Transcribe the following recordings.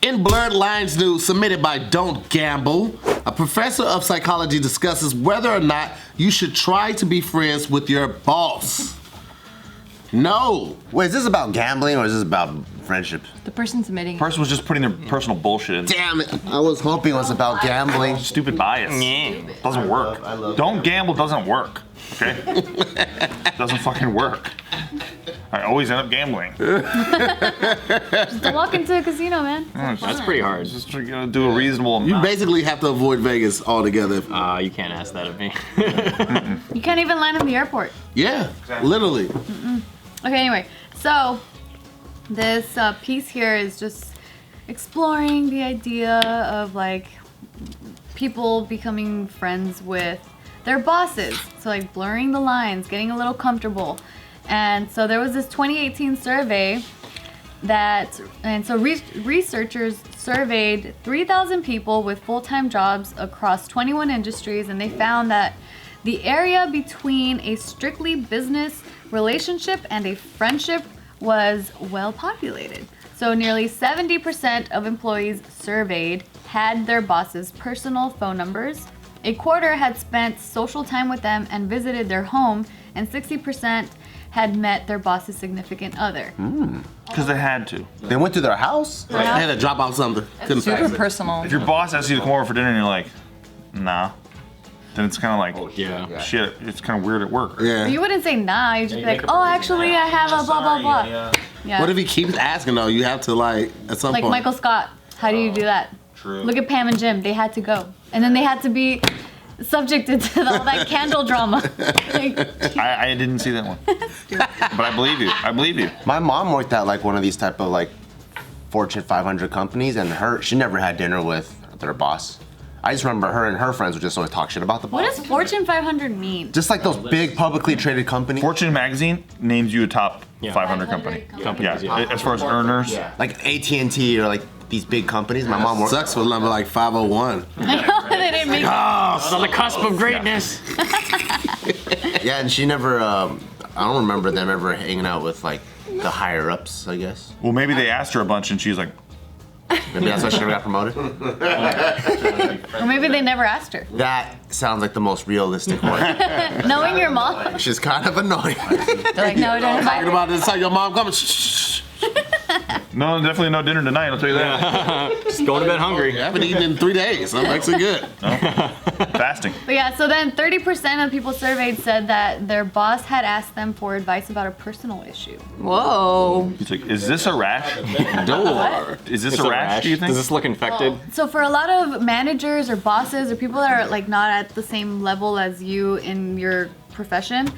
In Blurred Lines news submitted by Don't Gamble, a professor of psychology discusses whether or not you should try to be friends with your boss. No. Wait, is this about gambling or is this about friendship? The person submitting. The person was just putting their personal bullshit in. Damn it. I was hoping it was about gambling. Stupid bias. Doesn't work. Don't gamble doesn't work. Okay? Doesn't fucking work. I always end up gambling. Just to walk into a casino, man. That's pretty hard. Just you gotta do a reasonable amount. You basically have to avoid Vegas altogether. You can't ask that of me. You can't even land in the airport. Yeah, literally. Okay, anyway, so this piece here is just exploring the idea of like people becoming friends with their bosses. So like blurring the lines, getting a little comfortable. And so there was this 2018 survey researchers surveyed 3,000 people with full-time jobs across 21 industries, and they found that the area between a strictly business relationship and a friendship was well populated. So nearly 70% of employees surveyed had their boss's personal phone numbers. A quarter had spent social time with them and visited their home, and 60% had met their boss's significant other. Because they had to. They went to their house? I had to drop off something. Couldn't Super pass it. personal. If your boss asks you to come over for dinner and you're like, nah, then it's kind of like, Yeah. shit, it's kind of weird at work. Yeah. You wouldn't say nah, you'd just be like, oh, actually, I have a blah, blah, blah. Yeah. What if he keeps asking though? You have to like, at some Like point. Michael Scott, how do you do that? True. Look at Pam and Jim, they had to go. And then they had to be subjected to all that candle drama. Like, I didn't see that one. But I believe you. I believe you. My mom worked at like one of these type of like Fortune 500 companies, and she never had dinner with their boss. I just remember her and her friends would just always talk shit about the boss. what does Fortune 500 mean? Just like those big publicly traded companies. Fortune magazine names you a top Yeah. 500 company. Companies, Yeah, yeah. as far as earners. Like AT&T or like these big companies. My mom worked. Sucks for number like 501. I know, they didn't make It's on the cusp of greatness. Yeah, and she never. I don't remember them ever hanging out with like the higher ups. I guess Well, maybe they asked her a bunch and she's like, maybe that's why she never got promoted. Or maybe they never asked her. That sounds like the most realistic one. Knowing your mom, She's kind of annoying. they're like, no, don't invite Talking me. about this, how your mom coming. Shh. no, definitely no dinner tonight, I'll tell you that. Just going to bed hungry. I haven't eaten in 3 days. I'm actually good. Fasting. But yeah, so then 30% of people surveyed said that their boss had asked them for advice about a personal issue. Whoa. He's like, is this a rash? Door. Is this It's a rash, do you think? Does this look infected? So for a lot of managers or bosses or people that are like not at the same level as you in your profession,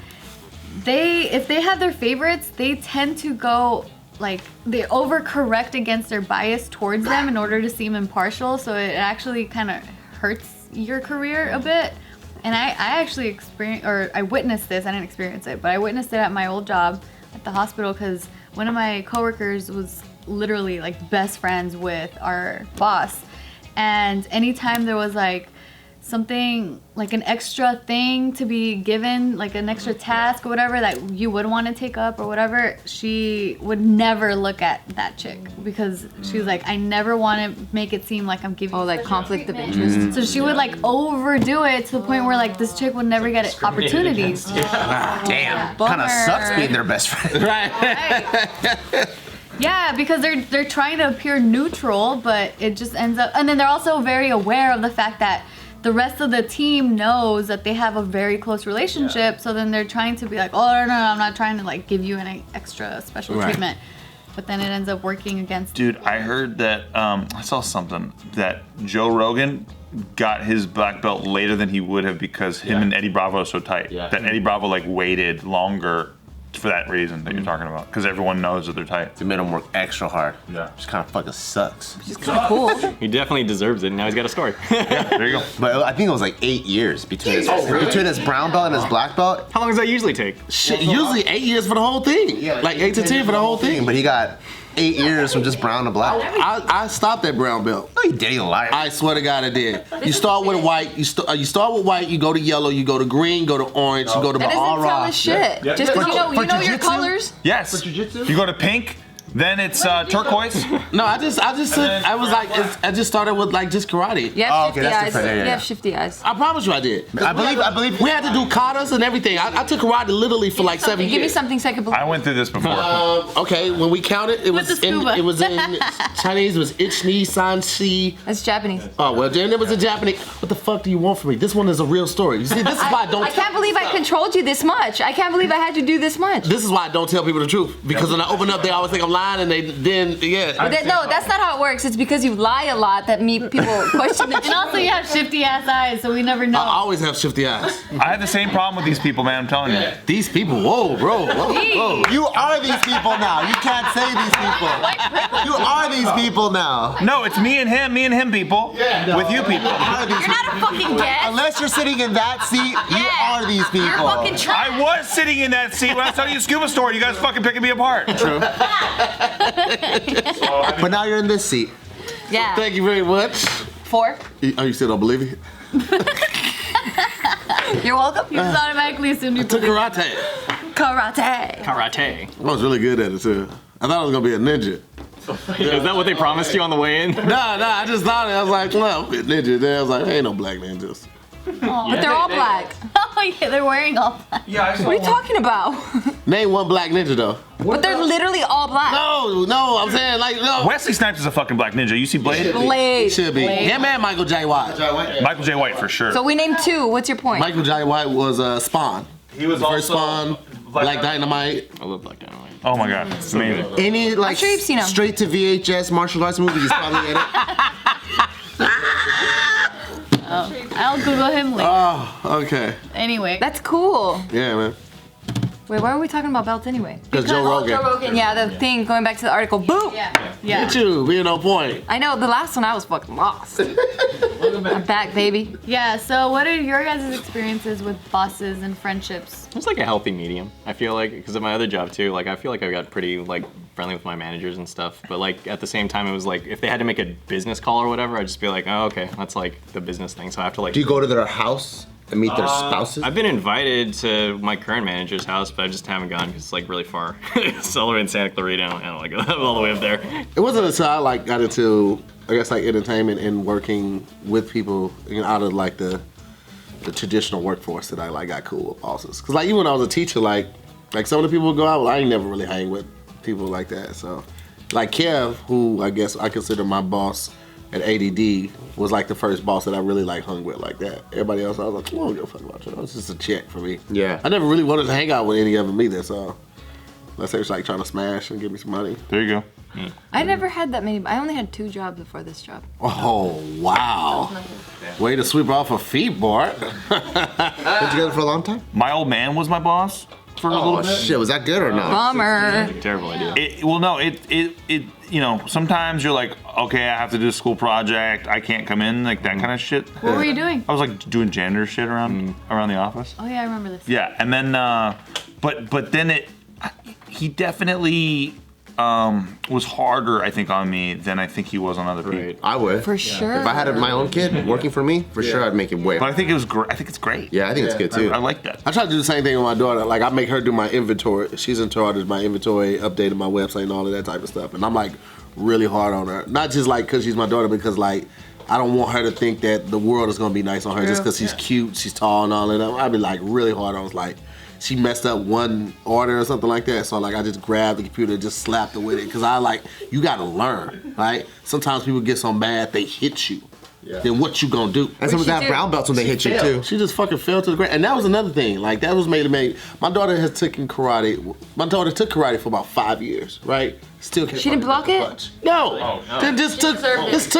if they have their favorites, they tend to go like they overcorrect against their bias towards them in order to seem impartial. So it actually kind of hurts your career a bit. And I actually I witnessed this. I didn't experience it, but I witnessed it at my old job at the hospital because one of my coworkers was literally like best friends with our boss. And anytime there was like something like an extra thing to be given, like an extra task or whatever that you would want to take up or whatever, she would never look at that chick because she was like, I never want to make it seem like I'm giving you Oh, like special conflict of treatment. interest. So she would like overdo it to the point where like this chick would never get opportunities. Damn. Kind of sucks being their best friend. Yeah, because they're trying to appear neutral, but it just ends up, and then they're also very aware of the fact that the rest of the team knows that they have a very close relationship, so then they're trying to be like, oh no, I'm not trying to like give you an extra special treatment. But then it ends up working against. Dude, I heard that, I saw something, that Joe Rogan got his black belt later than he would have because him and Eddie Bravo are so tight. That Eddie Bravo like waited longer for that reason that you're talking about, because everyone knows that they're tight. They made him work extra hard. Yeah. Which kind of fucking sucks. It's kind of cool. He definitely deserves it. And now he's got a story. There you go. But I think it was like 8 years between his brown belt and his black belt. How long does that usually take? Shit, usually 8 years for the whole thing. Like 8 to 10 for the whole thing. But he got 8 years from just brown to black. I stopped at brown belt. No, you did. You liar. I swear to God I did. You start with white, you start with white, you go to yellow, you go to green, go to orange, you go to That doesn't tell aura. us shit. Just because you know your jiu-jitsu? colors. Yes. If you go to pink, Then it's turquoise. No, I just started with like just karate. You have Oh, shifty okay, that's eyes. different. Yeah, You yeah. have shifty eyes. I promise you I did. I believe. We had to do katas and everything. I took karate literally for like 7 years. Give me something so I can believe. I went through this before. Okay, when we counted, it was the in scuba. Chinese. It was Ich-ni, San-shi. That's Japanese. Oh well, then it was in Japanese. What the fuck do you want from me? This one is a real story. You see, this is why I don't. I can't believe I controlled you this much. I can't believe I had to do this much. This is why I don't tell people the truth, because when I open up, they always think I'm lying, and No, that's not how it works. It's because you lie a lot that people question the And truth. also, you have shifty ass eyes, so we never know. I always have shifty eyes. I have the same problem with these people, man. I'm telling you. These people, whoa, bro, whoa. You are these people now. You can't say these people. You are these people now. No, it's me and him, people. With you people. Are these You're not a fucking guest. Unless you're sitting in that seat, you are these people. You're fucking trash. I was sitting in that seat when I was telling you the scuba story. You guys fucking picking me apart. True. But now you're in this seat. Yeah. Thank you very much. 4. Oh, you still don't believe me? You're welcome. You just automatically assumed you Took karate. Karate. Karate. I was really good at it too. I thought I was gonna be a ninja. Is that what they promised you on the way in? Nah, I just thought it. I was like, well, I'm a ninja. Then I was like, ain't no black ninjas. But they're all black. Oh yeah, they're wearing all black. Yeah, What are you talking about? Name one black ninja though. But they're literally all black. No, I'm saying like no. Wesley Snipes is a fucking black ninja. You see Blade? Blade. Should be. Him and Michael J. White. Michael J. White for sure. So we named 2. What's your point? Michael J. White was Spawn. He was The first Spawn, Black Dynamite. I love Black Dynamite. Oh my god, it's amazing. Any like sure you've seen 'em. straight to VHS martial arts movies probably in it. I'll Google him later. Oh, okay. Anyway, That's cool. Yeah, man. Wait, why are we talking about belts anyway? Because Joe Rogan. Joe Rogan. Yeah, the thing, going back to the article. Boom! yeah. Look at you, being on point. I know, the last one I was fucking lost. I'm back, baby. Yeah, so what are your guys' experiences with bosses and friendships? It's like a healthy medium. I feel like, because of my other job too, like I feel like I got pretty like friendly with my managers and stuff. But like at the same time, it was like if they had to make a business call or whatever, I'd just be like, oh okay, that's like the business thing. So I have to like. Do you go to their house and meet their spouses? I've been invited to my current manager's house, but I just haven't gone because it's like really far. It's all the way in Santa Clarita. I don't like all the way up there. It wasn't until I like got into, I guess, like entertainment and working with people out of like the traditional workforce that I like got cool with bosses. Cause like even when I was a teacher, like some of the people would go out, I ain't never really hang with people like that. So like Kev, who I guess I consider my boss at ADD, was like the first boss that I really like hung with like that. Everybody else, I was like, come on, go fuck about you. It's just a check for me. Yeah. I never really wanted to hang out with any of them either. So unless they was like trying to smash and give me some money. There you go. I never had that many. I only had 2 jobs before this job. Oh wow! Way to sweep off her feet, Bart. Been together for a long time? My old man was my boss for a little Oh bit. shit, was that good or not? Bummer. Terrible idea. It you know, sometimes you're like, okay, I have to do a school project. I can't come in, like that kind of shit. What were you doing? I was like doing janitor shit around the office. Oh yeah, I remember this. Yeah, and then but then he definitely was harder, I think, on me than I think he was on other people. Right. I would. For sure. If I had my own kid working for me, for sure I'd make it way. But I think it was great. I think it's great. Yeah, I think it's good too. I like that. I try to do the same thing with my daughter. Like I make her do my inventory. She's in charge of my inventory, updating my website and all of that type of stuff. And I'm like really hard on her. Not just like because she's my daughter, because like I don't want her to think that the world is gonna be nice on her just because she's cute, she's tall and all of that. I'd be like really hard on her. Like she messed up one order or something like that. So like I just grabbed the computer and just slapped her with it. Cause I like, you gotta learn, right? Sometimes people get so mad they hit you. Then what you gonna do? And some of she that do? brown belts when they hit you too. She just fucking fell to the ground. And that was another thing. Like that was made. My daughter has taken karate. My daughter took karate for about 5 years, right? Still can't. She didn't block it? punch. No. Then just took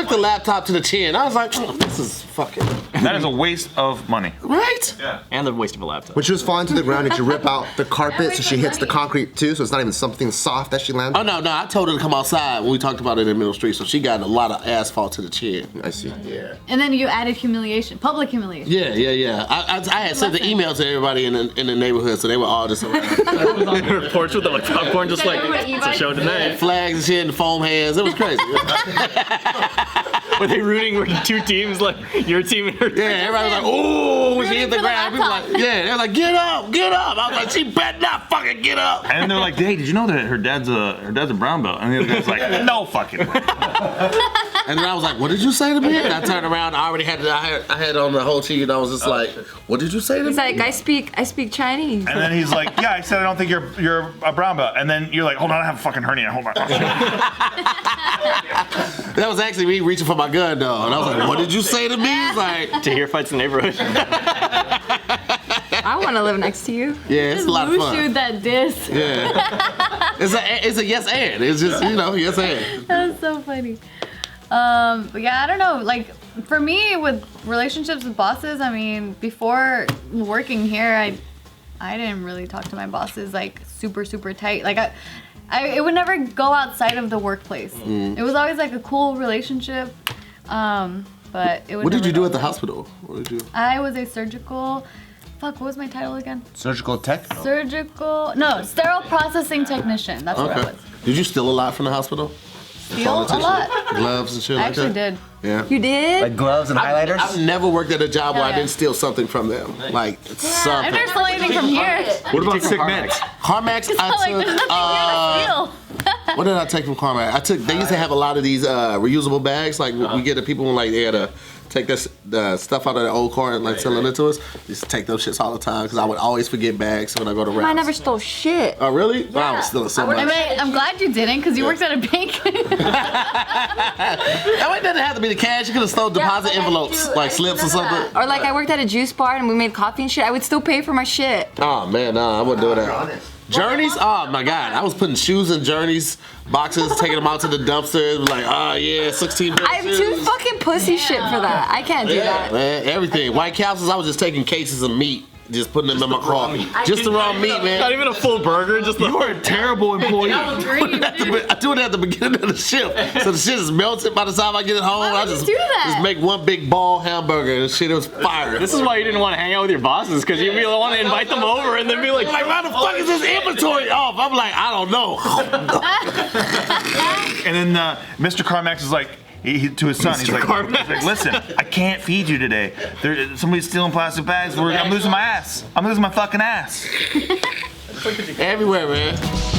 the laptop to the chin. I was like, oh, this is fucking That is a waste of money. right. And the waste of a laptop. When she was falling to the ground, did you rip out the carpet so she hits the concrete too? So it's not even something soft that she lands? Oh no, I told her to come outside when we talked about it in the middle street. So she got a lot of asphalt to the chin. I see. Yeah. And then you added humiliation, public humiliation. Yeah. I had sent the email to everybody in the neighborhood, so they were all just around. Her porch with the like, popcorn, just like, it's a show tonight. Flags and shit and foam hands. It was crazy. Were they rooting? Were 2 teams like Your team and her team. Yeah, everybody was like, "Ooh," when she hit the for the ground. People laptop. like, yeah, they're like, "Get up, get up." I was like, "She better not fucking get up." And they're like, "Hey, did you know that her dad's a brown belt?" And the other guy's like, "No fucking way." And then I was like, "What did you say to me?" And I turned around. I already had I had on the whole cheek, and I was just like, "What did you say to me?" He's like, I speak Chinese. And then he's like, "Yeah, I said I don't think you're a brown belt." And then you're like, "Hold on, I have a fucking hernia. Hold on." That was actually me reaching for my gun, though. And I was like, "What did you say to me?" He's like, Tahir fights the neighborhood. I want to live next to you. "Yeah, it's a lot of Who fun." shoot that disc? Yeah, it's a yes and. It's just yes and. That's so funny. But yeah, I don't know. Like for me, with relationships with bosses, I mean, before working here, I didn't really talk to my bosses like super tight. Like it would never go outside of the workplace. It was always like a cool relationship. But it would. What did never you do go at the outside. hospital? What did you? I was a surgical. Fuck, what was my title again? Surgical tech? No, sterile processing technician. That's what I Okay. was. Did you steal a lot from the hospital? Steal a lot. Gloves and shit I like actually that? did. Yeah. You did? Like gloves and highlighters? I've never worked at a job where I Yeah. didn't steal something from them. Like I something. never stole anything from here. What about sick meds? Carmax, It's not like there's nothing here to steal. what did I take from Carmax? They used to have a lot of these reusable bags. Like we get the people when like they had to take this stuff out of the old car and like selling it to us. Used to take those shits all the time because I would always forget bags when I go to rounds. I never stole shit. Oh really? Well, I was stealing so much. I mean, I'm glad you didn't because you worked at a bank. That way doesn't have to be the cash. You could have stole deposit envelopes, like slips or something. Or like I worked at a juice bar and we made coffee and shit. I would still pay for my shit. Oh man, nah, I wouldn't do that. Journeys? Oh my god, I was putting shoes in Journeys boxes, taking them out to the dumpster. It was like, oh yeah, 16 pair of I'm shoes. too fucking pussy shit for that. I can't do Yeah, that. man, everything. White Castles, I was just taking cases of meat, just putting them in my car. Just the raw meat, man. Not even a full burger, just the. You are a terrible employee. I do it at the beginning of the shift, so the shit is melted by the time I get it home. Why I would you just do that? just make one big ball hamburger. And shit, it was fire. This is why you didn't want to hang out with your bosses, because you'd want to invite them over and then be like, Like, why the fuck is this inventory off? I'm like, I don't know. And then Mr. Carmax is like, to his son, he's like, "Listen, I can't feed you today. Somebody's stealing plastic bags. I'm losing my ass. I'm losing my fucking ass." Everywhere, man.